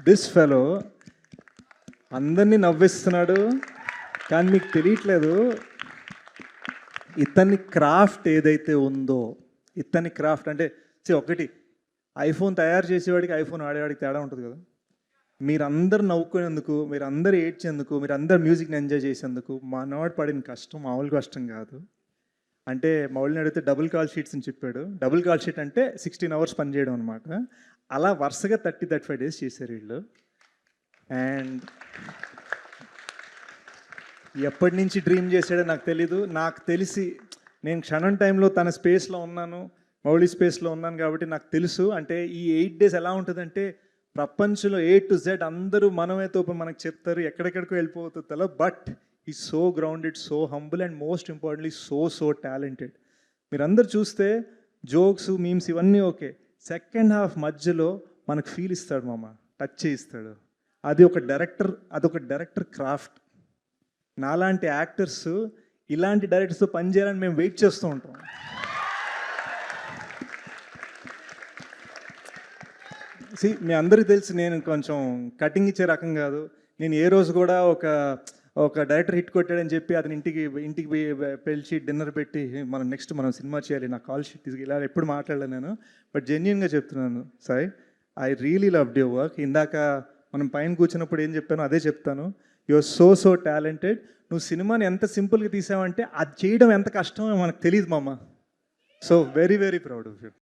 This fellow అందరినీ నవ్విస్తున్నాడు, కానీ మీకు తెలియట్లేదు ఇతని క్రాఫ్ట్ ఏదైతే ఉందో, ఇతని క్రాఫ్ట్ అంటే ఒకటి ఐఫోన్ తయారు చేసేవాడికి ఐఫోన్ ఆడేవాడికి తేడా ఉంటుంది కదా. మీరందరూ నవ్వుకునేందుకు, మీరందరూ ఏడ్చేందుకు, మీరందరూ మ్యూజిక్ని ఎంజాయ్ చేసేందుకు మనవాడు పడిన కష్టం మామూలు కష్టం కాదు. అంటే మౌలిని అడిగితే డబుల్ కాల్ షీట్స్ అని చెప్పాడు. డబుల్ కాల్ షీట్ అంటే 16 hours పని చేయడం అనమాట. అలా వరుసగా 35 days చేశారు వీళ్ళు. అండ్ ఎప్పటి నుంచి డ్రీమ్ చేశాడో నాకు తెలీదు. నాకు తెలిసి నేను క్షణం టైంలో తన స్పేస్లో ఉన్నాను, మౌలి స్పేస్లో ఉన్నాను కాబట్టి నాకు తెలుసు. అంటే ఈ 8 days ఎలా ఉంటుందంటే ప్రపంచంలో A to Z అందరూ మనమేతో మనకు చెప్తారు, ఎక్కడెక్కడికో వెళ్ళిపోతుందో. బట్ ఈ so grounded, so humble and most importantly so talented. మీరందరూ చూస్తే జోక్స్, మీమ్స్ ఇవన్నీ ఓకే, సెకండ్ హాఫ్ మధ్యలో మనకు ఫీల్ ఇస్తాడు మామ, టచ్ చేయిస్తాడు. అదొక డైరెక్టర్ క్రాఫ్ట్. నాలాంటి యాక్టర్స్ ఇలాంటి డైరెక్టర్స్తో పనిచేయాలని మేము వెయిట్ చేస్తూ ఉంటాం. మీ అందరికీ తెలిసి నేను కొంచెం కటింగ్ ఇచ్చే రకం కాదు. నేను ఏ రోజు కూడా ఒక డైరెక్టర్ హిట్ కొట్టాడని చెప్పి అతని ఇంటికి పిలిచి డిన్నర్ పెట్టి మనం సినిమా చేయాలి, నా కాల్ షీట్ తీసుకు ఇలా ఎప్పుడు మాట్లాడలేదు నేను. బట్ జెన్యున్గా చెప్తున్నాను Sai, I really loved your work. ఇందాక మనం పైన కూర్చున్నప్పుడు ఏం చెప్పానో అదే చెప్తాను. You are so talented. నువ్వు సినిమాని ఎంత సింపుల్గా తీసావంటే అది చేయడం ఎంత కష్టమో మనకు తెలియదు మామ. So very proud of you.